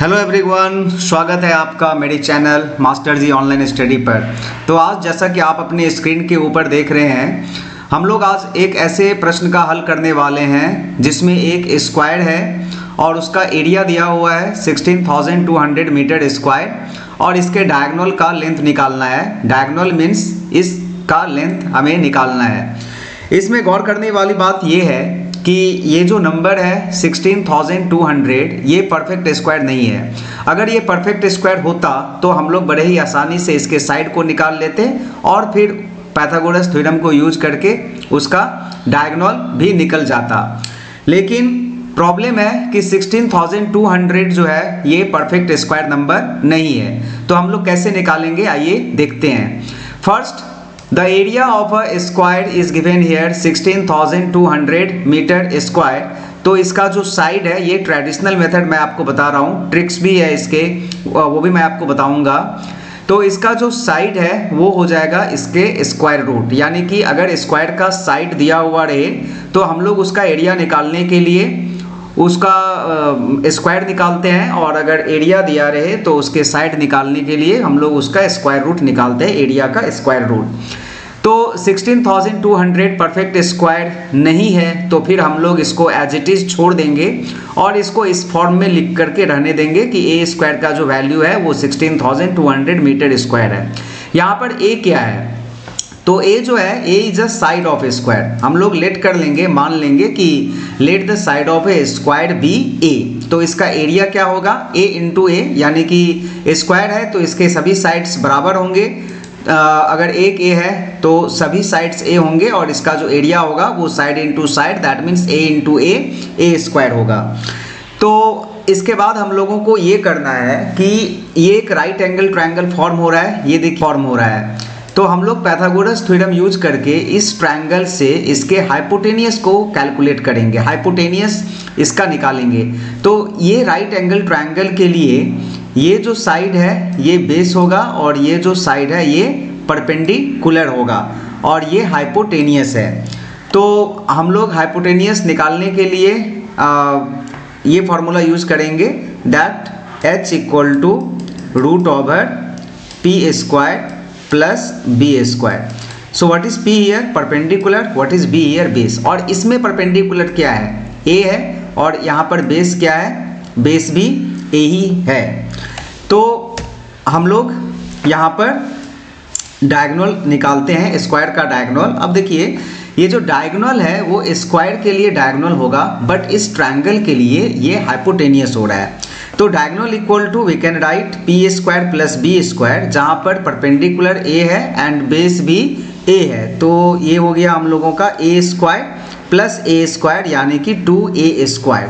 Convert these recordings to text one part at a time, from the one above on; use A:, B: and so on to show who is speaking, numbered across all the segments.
A: Hello everyone, स्वागत है आपका मेरे चैनल मास्टर जी ऑनलाइन स्टडी पर। तो आज जैसा कि आप अपने स्क्रीन के ऊपर देख रहे हैं, हम लोग आज एक ऐसे प्रश्न का हल करने वाले हैं जिसमें एक स्क्वायर है और उसका एरिया दिया हुआ है 16,200 मीटर स्क्वायर और इसके डायगोनल का लेंथ निकालना है। डायगोनल मीन्स इसका लेंथ हमें निकालना है। इसमें गौर करने वाली बात यह है कि ये जो नंबर है 16,200 ये परफेक्ट स्क्वायर नहीं है। अगर ये परफेक्ट स्क्वायर होता तो हम लोग बड़े ही आसानी से इसके साइड को निकाल लेते और फिर पाइथागोरस थ्योरम को यूज करके उसका डायगोनल भी निकल जाता। लेकिन प्रॉब्लम है कि 16,200 जो है ये परफेक्ट स्क्वायर नंबर नहीं है। तो हम लोग कैसे निकालेंगे, आइए देखते हैं। First, the area of a square is given here 16,200 metre square. तो इसका जो साइड है, ये ट्रेडिशनल मेथड मैं आपको बता रहा हूँ, ट्रिक्स भी है इसके, वो भी मैं आपको बताऊंगा। तो इसका जो साइड है वो हो जाएगा इसके स्क्वायर रूट, यानी कि अगर स्क्वायर का साइड दिया हुआ रहे तो हम लोग उसका एरिया निकालने के लिए उसका स्क्वायर निकालते हैं, और अगर एरिया दिया रहे तो उसके साइड निकालने के लिए हम लोग उसका स्क्वायर रूट निकालते हैं, एरिया का स्क्वायर रूट। तो 16,200 परफेक्ट स्क्वायर नहीं है, तो फिर हम लोग इसको एज इट इज छोड़ देंगे और इसको इस फॉर्म में लिख करके रहने देंगे कि ए स्क्वायर का जो वैल्यू है वो 16,200 मीटर स्क्वायर है। यहाँ पर ए क्या है, तो ए जो है, A is a side of a square. हम लोग लेट कर लेंगे, मान लेंगे कि let the side of a square B A. तो इसका एरिया क्या होगा, ए इंटू ए, यानी कि स्क्वायर है तो इसके सभी साइड्स बराबर होंगे। अगर एक ए है तो सभी साइड्स ए होंगे और इसका जो एरिया होगा वो side into side, that means A into A square होगा। तो इसके बाद हम लोगों को ये करना है कि ये एक राइट एंगल ट्रायंगल फॉर्म हो रहा है, ये देखिए फॉर्म हो रहा है। तो हम लोग पाइथागोरस थ्योरम यूज करके इस ट्रायंगल से इसके हाइपोटेनियस को कैलकुलेट करेंगे, हाइपोटेनियस इसका निकालेंगे। तो ये राइट एंगल ट्रायंगल के लिए ये जो साइड है ये बेस होगा और ये जो साइड है ये परपेंडिकुलर होगा और ये हाइपोटेनियस है। तो हम लोग हाइपोटेनियस निकालने के लिए ये फॉर्मूला यूज करेंगे, that h equal to root over P square plus B square. So what is p here, perpendicular, what is b here, base. और इसमें परपेंडिकुलर क्या है, a है, और यहाँ पर बेस क्या है, बेस भी a ही है। तो हम लोग यहाँ पर डायगोनल निकालते हैं, स्क्वायर का डायगोनल। अब देखिए ये जो डायगोनल है वो स्क्वायर के लिए डायगोनल होगा, बट इस ट्रायंगल के लिए ये हाइपोटेनियस हो रहा है। तो diagonal equal to we can write P square plus B square, जहाँ पर परपेंडिकुलर ए है एंड बेस भी ए है। तो ये हो गया हम लोगों का ए स्क्वायर प्लस ए स्क्वायर, यानी कि 2a स्क्वायर।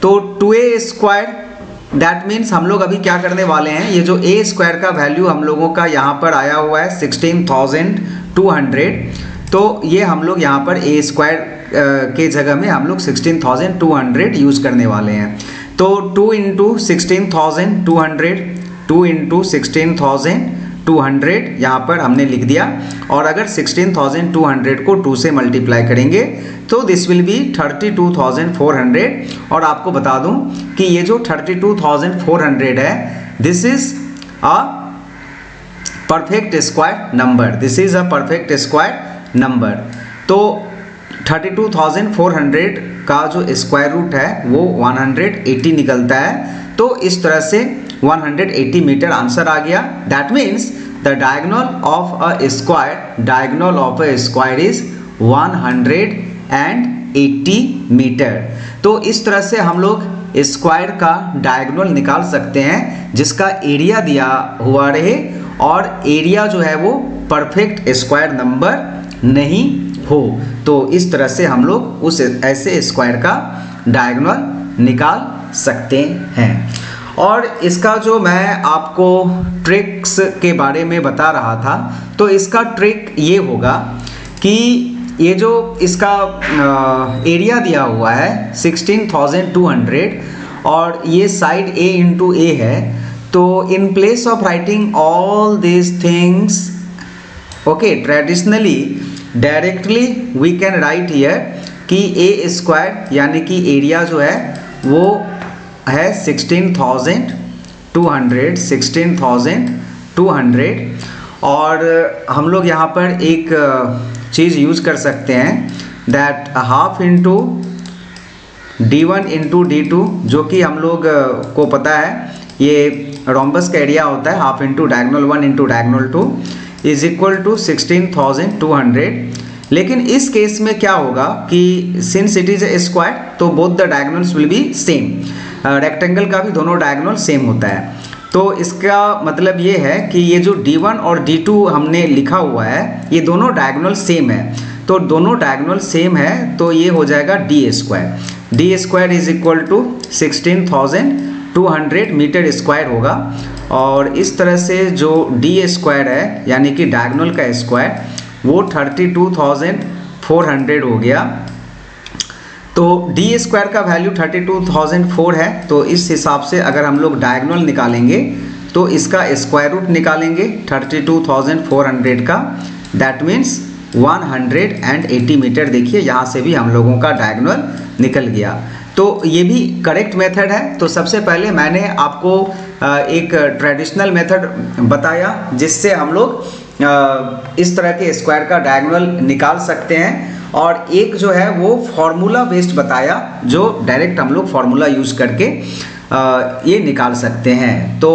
A: तो 2a स्क्वायर दैट मीन्स हम लोग अभी क्या करने वाले हैं, ये जो ए स्क्वायर का वैल्यू हम लोगों का यहाँ पर आया हुआ है 16,200, तो ये हम लोग यहाँ पर ए स्क्वायर के जगह में हम लोग 16,200 यूज़ करने वाले हैं। तो 2 इंटू 16,200, 2 इंटू 16,200 यहाँ पर हमने लिख दिया, और अगर 16,200 को 2 से मल्टीप्लाई करेंगे तो दिस विल बी 32,400। और आपको बता दूं कि ये जो 32,400 है, this is a perfect square number, this is a perfect square number. तो 32,400 का जो स्क्वायर रूट है वो 180 निकलता है। तो इस तरह से 180 मीटर आंसर आ गया। That means the diagonal of a square, diagonal of a square is 180 metre. तो इस तरह से हम लोग स्क्वायर का डायगोनल निकाल सकते हैं जिसका एरिया दिया हुआ रहे और एरिया जो है वो परफेक्ट स्क्वायर नंबर नहीं हो। तो इस तरह से हम लोग उस ऐसे स्क्वायर का डायगोनल निकाल सकते हैं। और इसका जो मैं आपको ट्रिक्स के बारे में बता रहा था, तो इसका ट्रिक ये होगा कि ये जो इसका एरिया दिया हुआ है 16,200 और ये साइड a इंटू ए है, तो in place of writing all this things, okay, traditionally directly we can write here कि ए स्क्वायर यानी कि एरिया जो है वो है 16,200 और हम लोग यहाँ पर एक चीज़ यूज़ कर सकते हैं that half into D1 into D2, जो कि हम लोग को पता है ये रोम्बस का एरिया होता है, half into diagonal 1 into diagonal 2 is equal to 16,200। लेकिन इस केस में क्या होगा कि since it is a square तो both the diagonals will be same, rectangle का भी दोनों डायगोनल सेम होता है। तो इसका मतलब ये है कि ये जो D1 और D2 हमने लिखा हुआ है ये दोनों डायगोनल सेम है, तो दोनों डायगोनल सेम है तो ये हो जाएगा D square is equal to 16,200 metre square होगा। और इस तरह से जो D स्क्वायर है यानी कि डायगोनल का स्क्वायर वो 32,400 हो गया। तो D स्क्वायर का वैल्यू 32,004 है, तो इस हिसाब से अगर हम लोग डायगोनल निकालेंगे तो इसका स्क्वायर रूट निकालेंगे 32,400 का, दैट मीन्स 180 मीटर। देखिए यहाँ से भी हम लोगों का डायगोनल निकल गया, तो ये भी करेक्ट मेथड है। तो सबसे पहले मैंने आपको एक ट्रेडिशनल मेथड बताया जिससे हम लोग इस तरह के स्क्वायर का डायगोनल निकाल सकते हैं, और एक जो है वो फॉर्मूला बेस्ड बताया जो डायरेक्ट हम लोग फॉर्मूला यूज़ करके ये निकाल सकते हैं। तो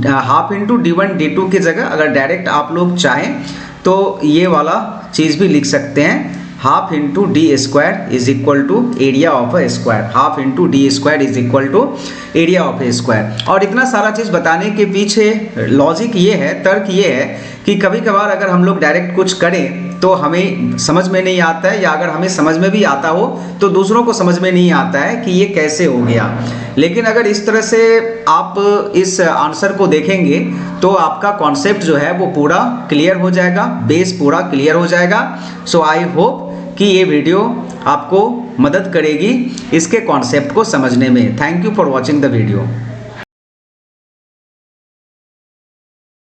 A: हाफ इंटू D1 D2 की जगह अगर डायरेक्ट आप लोग चाहें तो ये वाला चीज़ भी लिख सकते हैं, half into D square is equal to area of a square, half into D square is equal to area of a square. और इतना सारा चीज़ बताने के पीछे लॉजिक ये है, तर्क ये है कि कभी कभार अगर हम लोग डायरेक्ट कुछ करें तो हमें समझ में नहीं आता है, या अगर हमें समझ में भी आता हो तो दूसरों को समझ में नहीं आता है कि ये कैसे हो गया। लेकिन अगर इस तरह से आप इस आंसर को देखेंगे तो आपका कॉन्सेप्ट जो है वो पूरा क्लियर हो जाएगा, बेस पूरा क्लियर हो जाएगा। सो आई होप कि ये वीडियो आपको मदद करेगी इसके कॉन्सेप्ट को समझने में। Thank you for watching the video.